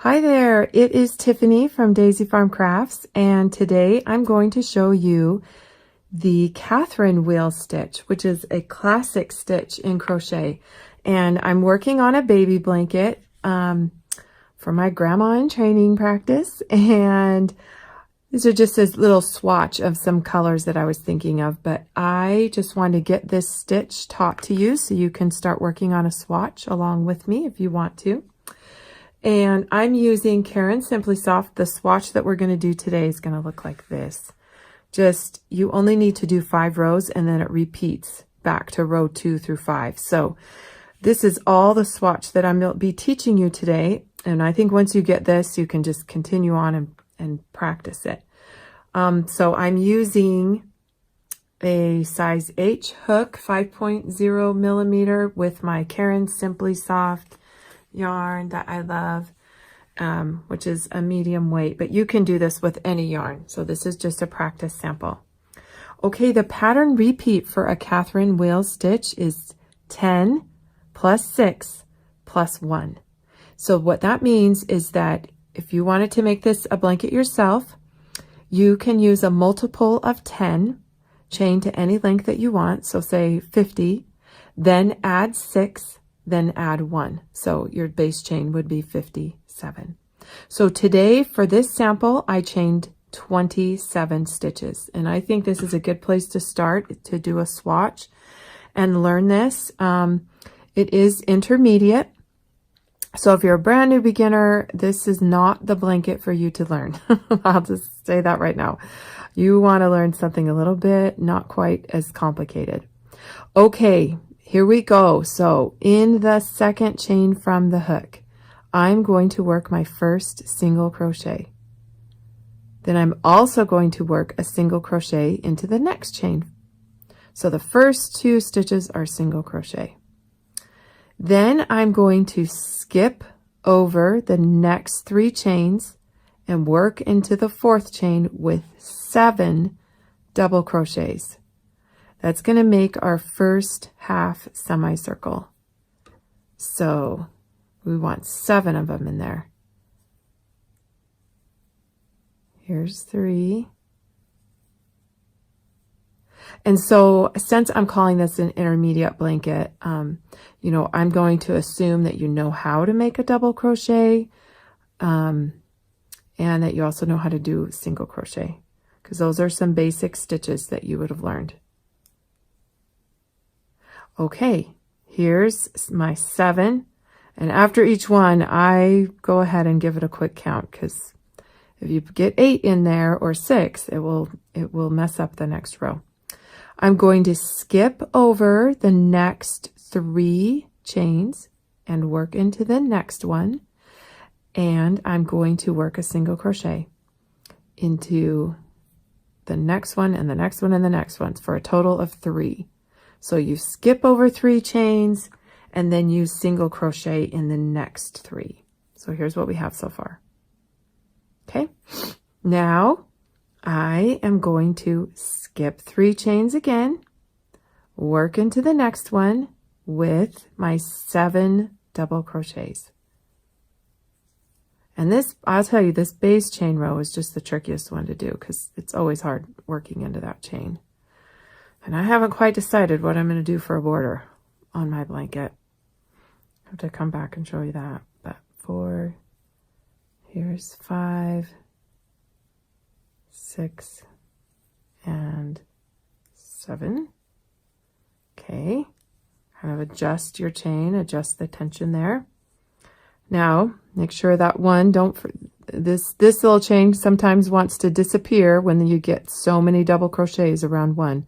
Hi there, it is Tiffany from Daisy Farm Crafts, and today I'm going to show you the Caron wheel stitch, which is a classic stitch in crochet. And I'm working on a baby blanket for my grandma in training practice, and these are just a little swatch of some colors that I was thinking of, but I just wanted to get this stitch taught to you so you can start working on a swatch along with me if you want to. And I'm using Caron Simply Soft. The swatch that we're going to do today is going to look like this. Just, you only need to do 5 rows and then it repeats back to row 2 through 5. So this is all the swatch that I'm going to be teaching you today. And I think once you get this, you can just continue on and practice it. So I'm using a size H hook, 5.0 millimeter with my Caron Simply Soft yarn that I love, which is a medium weight, but you can do this with any yarn. So this is just a practice sample. Okay, the pattern repeat for a Caron wheel stitch is 10 plus 6 plus 1. So what that means is that if you wanted to make this a blanket yourself, you can use a multiple of 10, chain to any length that you want, so say 50, then add 6, then add 1. So your base chain would be 57. So today for this sample, I chained 27 stitches. And I think this is a good place to start to do a swatch and learn this. It is intermediate. So if you're a brand new beginner, this is not the blanket for you to learn. I'll just say that right now. You want to learn something a little bit, not quite as complicated. Okay. Here we go. So in the second chain from the hook, I'm going to work my first single crochet. Then I'm also going to work a single crochet into the next chain. So the first 2 stitches are single crochet. Then I'm going to skip over the next 3 chains and work into the 4th chain with 7 double crochets. That's going to make our first half semicircle. So we want 7 of them in there. Here's 3. And so since I'm calling this an intermediate blanket, you know, I'm going to assume that you know how to make a double crochet, and that you also know how to do single crochet, because those are some basic stitches that you would have learned. Okay, here's my 7, and after each one I go ahead and give it a quick count, because if you get 8 in there or 6, it will mess up the next row. I'm going to skip over the next 3 chains and work into the next one, and I'm going to work a single crochet into the next one and the next one and the next one for a total of 3. So you skip over 3 chains and then you single crochet in the next 3. So here's what we have so far. Okay, now I am going to skip 3 chains again, work into the next one with my 7 double crochets. And this, I'll tell you, this base chain row is just the trickiest one to do because it's always hard working into that chain. And I haven't quite decided what I'm going to do for a border on my blanket. I have to come back and show you that. But 4, here's 5, 6, and 7. Okay, kind of adjust your chain, adjust the tension there. Now, make sure that one, this little chain sometimes wants to disappear when you get so many double crochets around one.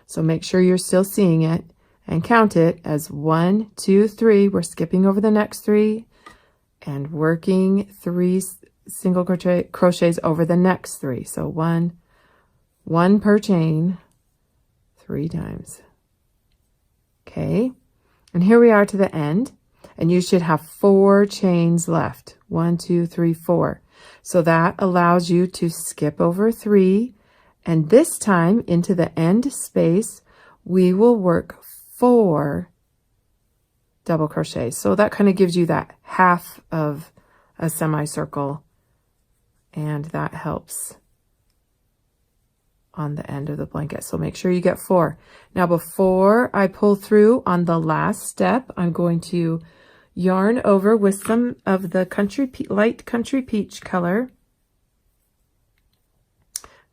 So make sure you're still seeing it and count it as 1, 2, 3. We're skipping over the next 3 and working 3 single crochets over the next 3. So 1 per chain 3 times. Okay, and here we are to the end, and you should have 4 chains left. 1, 2, 3, 4. So that allows you to skip over 3. And this time into the end space, we will work 4 double crochets. So that kind of gives you that half of a semicircle, and that helps on the end of the blanket. So make sure you get 4. Now before I pull through on the last step, I'm going to yarn over with some of the light country peach color.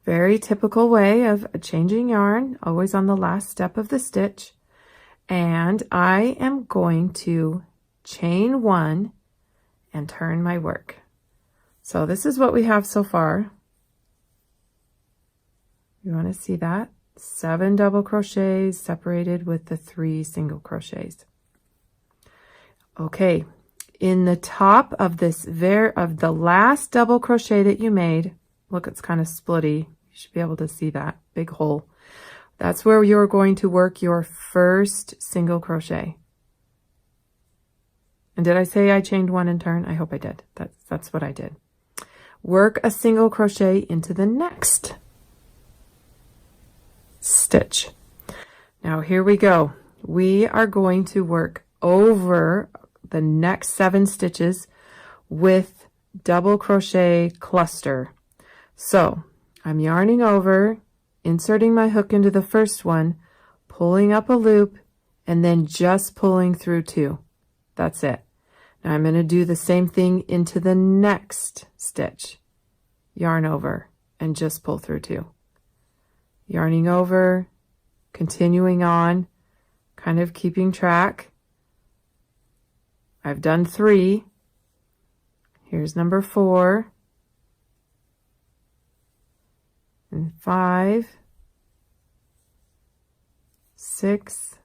Very typical way of changing yarn, always on the last step of the stitch. And I am going to chain 1 and turn my work. So this is what we have so far. You want to see that? 7 double crochets separated with the 3 single crochets. Okay, in the top of this the last double crochet that you made, look, it's kind of splitty. You should be able to see that big hole. That's where you're going to work your first single crochet. And did I say I chained 1 and turn? I hope I did. That's what I did. Work a single crochet into the next stitch. Now here we go. We are going to work over the next 7 stitches with double crochet cluster. So I'm yarning over, inserting my hook into the first one, pulling up a loop, and then just pulling through 2. That's it. Now I'm going to do the same thing into the next stitch. Yarn over and just pull through 2. Yarning over, continuing on, kind of keeping track. I've done 3. Here's number 4 and 5, 6,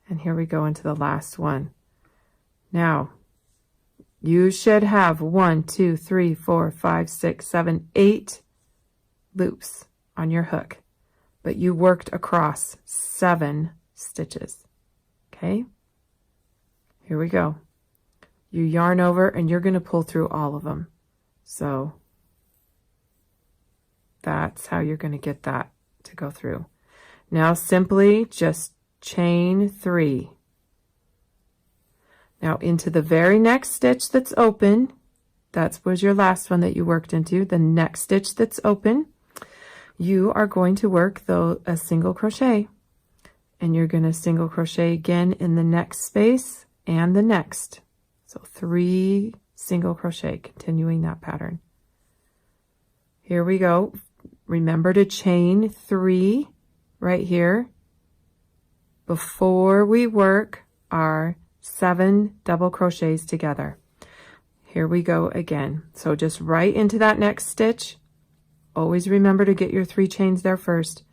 and here we go into the last one. Now, you should have 1, 2, 3, 4, 5, 6, 7, 8 loops on your hook, but you worked across 7 stitches. Okay, here we go. You yarn over and you're going to pull through all of them. So that's how you're going to get that to go through. Now simply just chain 3. Now into the very next stitch that's open, that was your last one that you worked into, the next stitch that's open, you are going to work a single crochet, and you're going to single crochet again in the next space and the next. So 3 single crochet, continuing that pattern. Here we go. Remember to chain 3 right here before we work our 7 double crochets together. Here we go again. So just right into that next stitch. Always remember to get your 3 chains there first.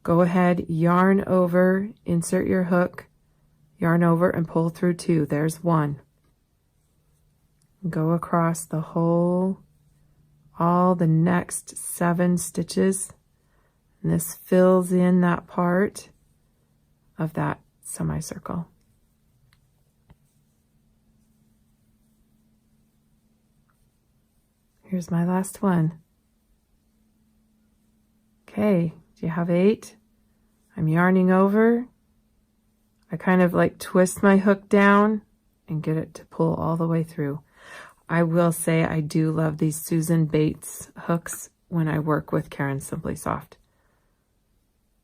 Go ahead, yarn over, insert your hook, yarn over and pull through 2. There's 1. Go across the whole, all the next 7 stitches. And this fills in that part of that semicircle. Here's my last one. Okay, do you have 8? I'm yarning over. I kind of like twist my hook down and get it to pull all the way through. I will say I do love these Susan Bates hooks when I work with Caron Simply Soft.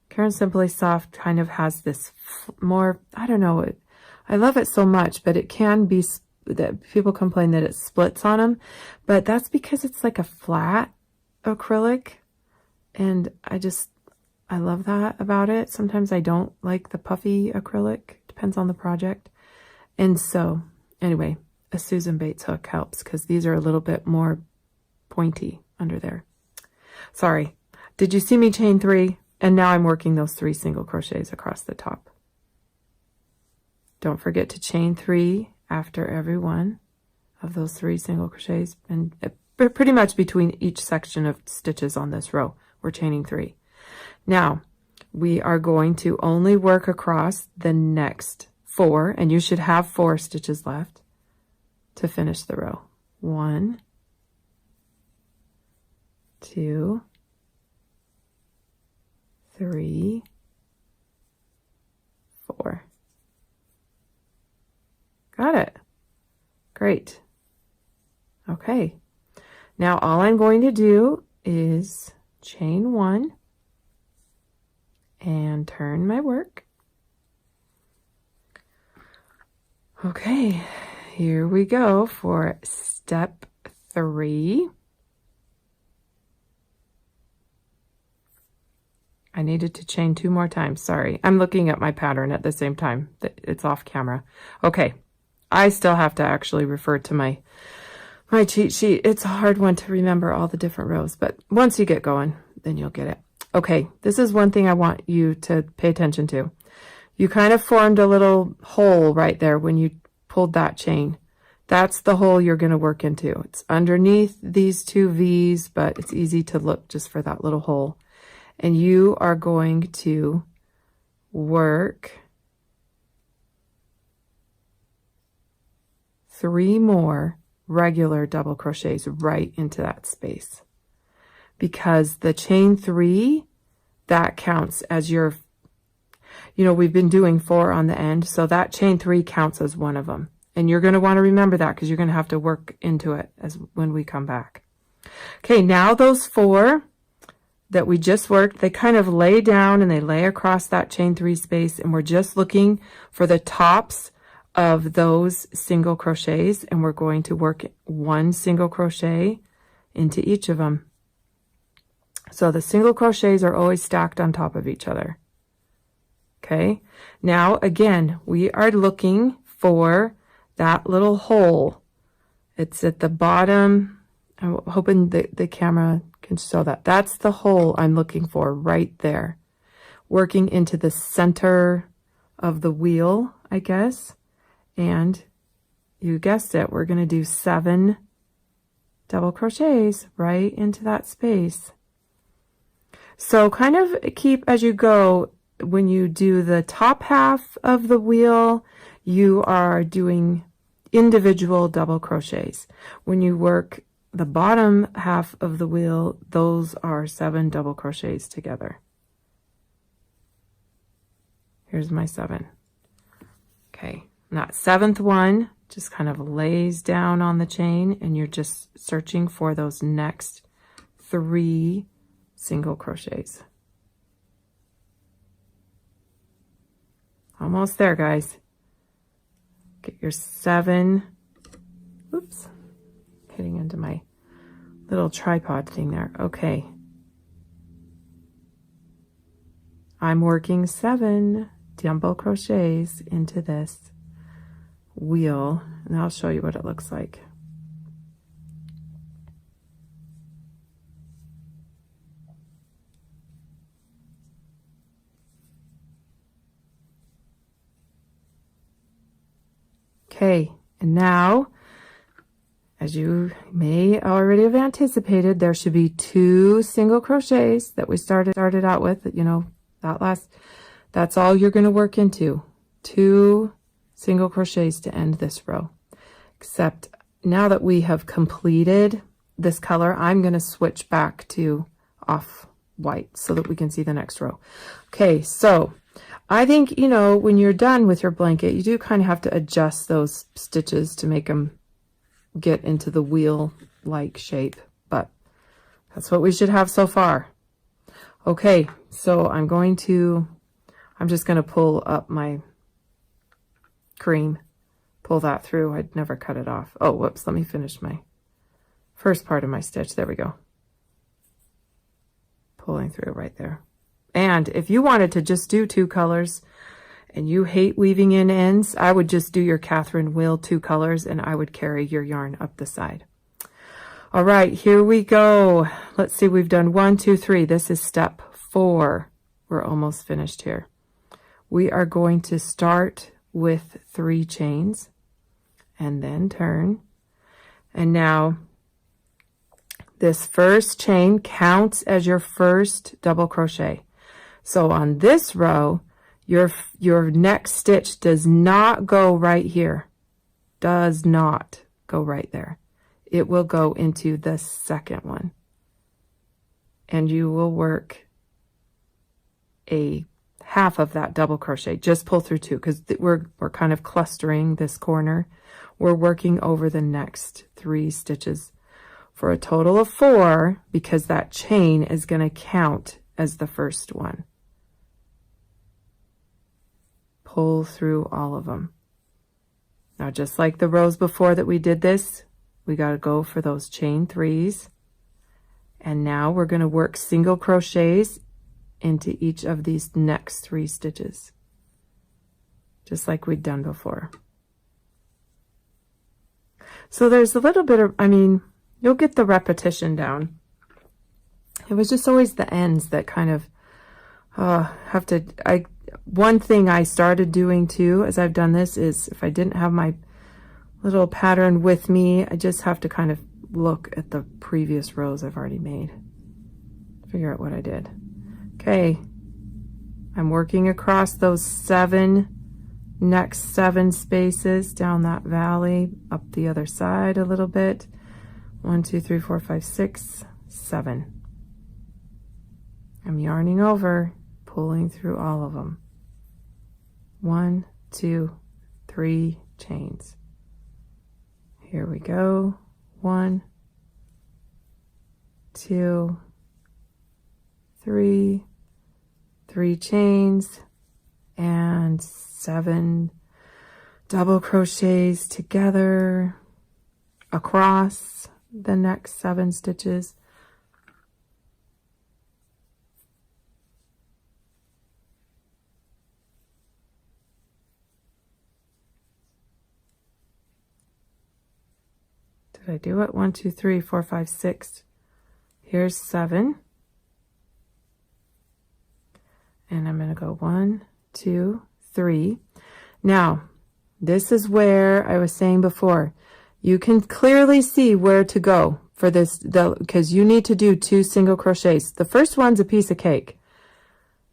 Caron Simply Soft kind of has this more, I don't know, I love it so much, but it can be that people complain that it splits on them, but that's because it's like a flat acrylic, and I love that about it. Sometimes I don't like the puffy acrylic, depends on the project. And so anyway, a Susan Bates hook helps because these are a little bit more pointy under there. Sorry, did you see me chain 3? And now I'm working those 3 single crochets across the top. Don't forget to chain 3 after every one of those 3 single crochets, and pretty much between each section of stitches on this row we're chaining 3. Now we are going to only work across the next 4, and you should have 4 stitches left to finish the row. 1, 2, 3, 4. Got it. Great. Okay, now all I'm going to do is chain 1 and turn my work. Okay, here we go for step 3. I needed to chain 2 more times. Sorry, I'm looking at my pattern at the same time. It's off camera. Okay, I still have to actually refer to my cheat sheet. It's a hard one to remember all the different rows, but once you get going, then you'll get it. Okay, this is one thing I want you to pay attention to. You kind of formed a little hole right there when you pulled that chain. That's the hole you're going to work into. It's underneath these 2 V's, but it's easy to look just for that little hole. And you are going to work 3 more regular double crochets right into that space, because the chain 3, that counts as your, we've been doing 4 on the end, so that chain 3 counts as one of them. And you're going to want to remember that because you're going to have to work into it as when we come back. Okay, now those 4 that we just worked, they kind of lay down and they lay across that chain 3 space, and we're just looking for the tops of those single crochets, and we're going to work 1 single crochet into each of them. So the single crochets are always stacked on top of each other. Okay, now again, we are looking for that little hole. It's at the bottom. I'm hoping the camera can show that. That's the hole I'm looking for right there. Working into the center of the wheel, I guess. And you guessed it, we're going to do 7 double crochets right into that space. So kind of keep as you go, when you do the top half of the wheel, you are doing individual double crochets. When you work the bottom half of the wheel, those are 7 double crochets together. Here's my 7. Okay, and that 7th one just kind of lays down on the chain, and you're just searching for those next 3 single crochets. Almost there, guys. Get your 7. Oops, hitting into my little tripod thing there. Okay, I'm working 7 double crochets into this wheel, and I'll show you what it looks like. Okay, and now, as you may already have anticipated, there should be 2 single crochets that we started out with. That's all you're going to work into. 2 single crochets to end this row. Except now that we have completed this color, I'm going to switch back to off white so that we can see the next row. Okay, so I think, when you're done with your blanket, you do kind of have to adjust those stitches to make them get into the wheel-like shape, but that's what we should have so far. Okay, so I'm just going to pull up my cream, pull that through. I'd never cut it off. Oh, whoops, let me finish my first part of my stitch. There we go. Pulling through right there. And if you wanted to just do 2 colors and you hate weaving in ends, I would just do your Catherine wheel 2 colors, and I would carry your yarn up the side. All right, here we go. Let's see, we've done 1, 2, 3. This is step 4. We're almost finished here. We are going to start with 3 chains and then turn. And now this first chain counts as your first double crochet. So on this row, your next stitch does not go right here. Does not go right there. It will go into the second one. And you will work a half of that double crochet. Just pull through 2 because we're kind of clustering this corner. we're working over the next 3 stitches for a total of 4, because that chain is going to count as the first one. Pull through all of them. Now, just like the rows before that we did this, we got to go for those chain 3s. And now we're going to work single crochets into each of these next 3 stitches, just like we'd done before. So there's a little bit of, I mean, you'll get the repetition down. It was just always the ends that kind of one thing I started doing too as I've done this is, if I didn't have my little pattern with me, I just have to kind of look at the previous rows I've already made, figure out what I did. Okay, I'm working across those next 7 spaces down that valley, up the other side a little bit. 1, 2, 3, 4, 5, 6, 7. I'm yarning over, pulling through all of them. 1, 2, 3 chains. Here we go. 1, 2, 3 chains, and 7 double crochets together across the next 7 stitches. Did I do it? 1, 2, 3, 4, 5, 6. Here's 7. And I'm going to go 1, 2, 3. Now, this is where I was saying before, you can clearly see where to go for this, because you need to do 2 single crochets. The first one's a piece of cake.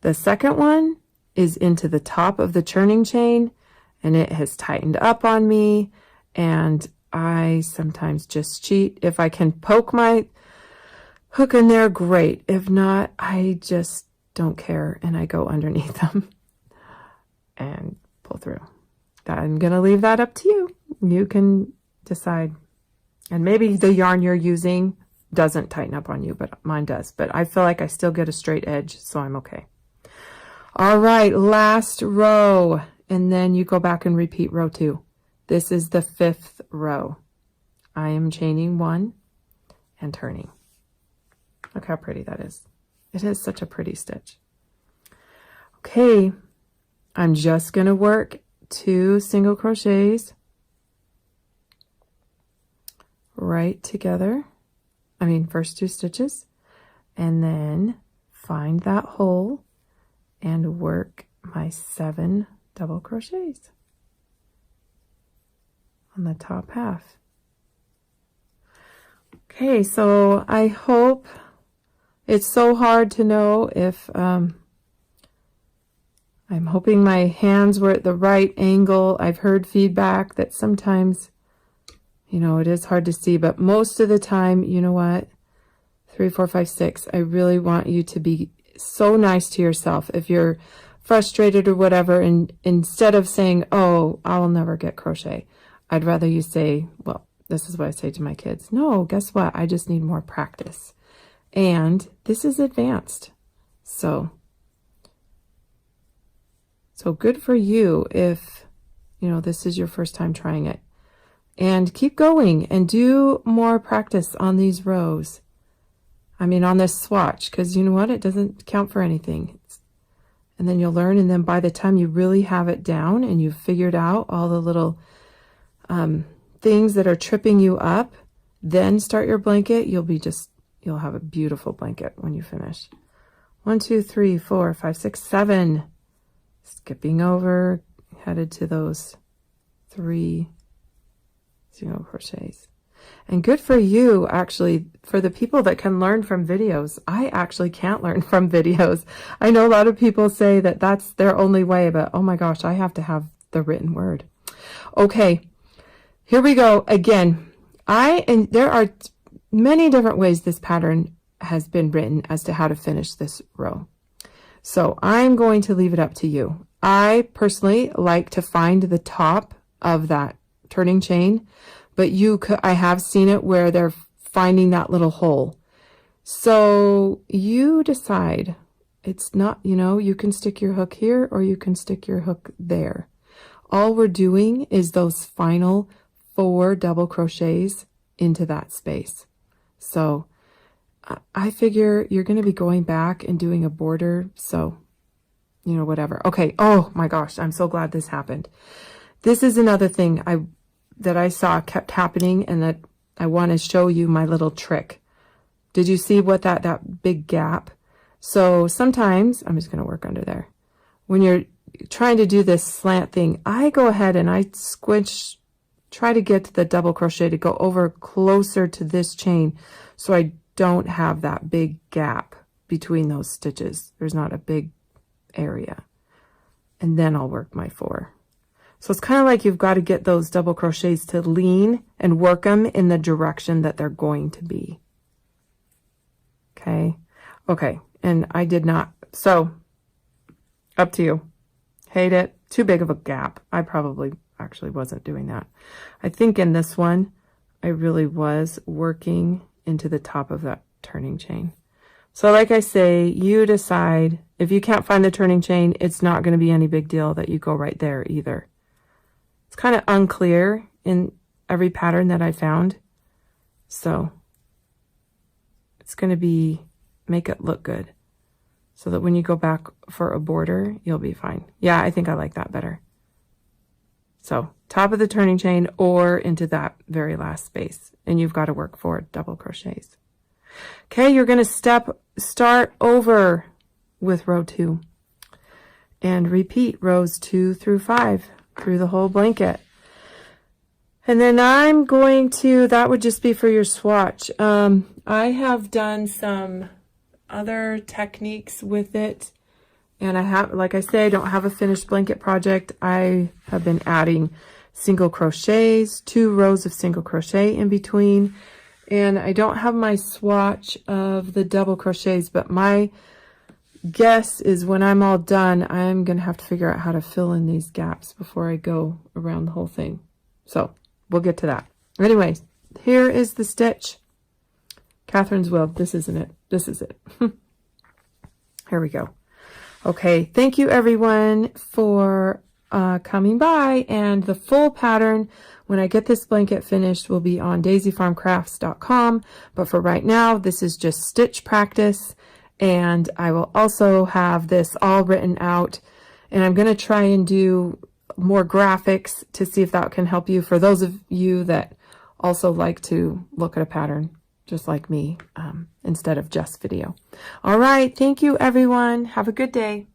The second one is into the top of the churning chain, and it has tightened up on me, and I sometimes just cheat. If I can poke my hook in there, great. If not, I just don't care, and I go underneath them and pull through. I'm going to leave that up to you. You can decide. And maybe the yarn you're using doesn't tighten up on you, but mine does. But I feel like I still get a straight edge, so I'm okay. All right, last row. And then you go back and repeat row 2. This is the 5th row. I am chaining 1 and turning. Look how pretty that is. It is such a pretty stitch. Okay, I'm just going to work 2 single crochets right together. First 2 stitches, and then find that hole and work my 7 double crochets on the top half. Okay, so I hope, it's so hard to know if I'm hoping my hands were at the right angle. I've heard feedback that sometimes, it is hard to see, but most of the time, you know what? 3, 4, 5, 6. I really want you to be so nice to yourself. If you're frustrated or whatever, and instead of saying, oh, I'll never get crochet, I'd rather you say, well, this is what I say to my kids. No, guess what? I just need more practice. And this is advanced. So good for you if, this is your first time trying it. And keep going and do more practice on these rows. On this swatch, because you know what? It doesn't count for anything. And then you'll learn, and then by the time you really have it down and you've figured out all the little things that are tripping you up, then start your blanket. You'll have a beautiful blanket when you finish. 1, 2, 3, 4, 5, 6, 7. Skipping over, headed to those 3 single crochets. And good for you, actually, for the people that can learn from videos. I actually can't learn from videos. I know a lot of people say that that's their only way, but oh my gosh, I have to have the written word. Okay, here we go again. And there are many different ways this pattern has been written as to how to finish this row. So I'm going to leave it up to you. I personally like to find the top of that turning chain, but I have seen it where they're finding that little hole. So you decide. It's not, you can stick your hook here or you can stick your hook there. All we're doing is those final 4 double crochets into that space. So I figure you're going to be going back and doing a border. So, whatever. Okay. Oh my gosh. I'm so glad this happened. This is another thing that I saw kept happening, and that I want to show you my little trick. Did you see what that big gap? So sometimes, I'm just going to work under there. When you're trying to do this slant thing, I go ahead and I try to get the double crochet to go over closer to this chain so I don't have that big gap between those stitches. There's not a big area. And then I'll work my 4. So it's kind of like you've got to get those double crochets to lean and work them in the direction that they're going to be. Okay. Okay. And I did not. So up to you. Hate it. Too big of a gap. I probably actually wasn't doing that. I think in this one, I really was working into the top of that turning chain. So like I say, you decide. If you can't find the turning chain, it's not going to be any big deal that you go right there either. It's kind of unclear in every pattern that I found. So it's going to make it look good so that when you go back for a border, you'll be fine. Yeah, I think I like that better. So top of the turning chain or into that very last space, and you've got to work 4 double crochets. Okay, you're going to start over with row 2 and repeat rows 2 through 5 through the whole blanket. And then I'm going to, that would just be for your swatch. I have done some other techniques with it, and I have, like I say, I don't have a finished blanket project. I have been adding single crochets, 2 rows of single crochet in between, and I don't have my swatch of the double crochets, but my guess is when I'm all done, I'm going to have to figure out how to fill in these gaps before I go around the whole thing. So we'll get to that. Anyways, here is the stitch. Catherine's Wheel. This isn't it. This is it. Here we go. Okay. Thank you everyone for coming by, and the full pattern when I get this blanket finished will be on daisyfarmcrafts.com. But for right now, this is just stitch practice, and I will also have this all written out, and I'm going to try and do more graphics to see if that can help you, for those of you that also like to look at a pattern just like me, instead of just video. All right. Thank you, everyone. Have a good day.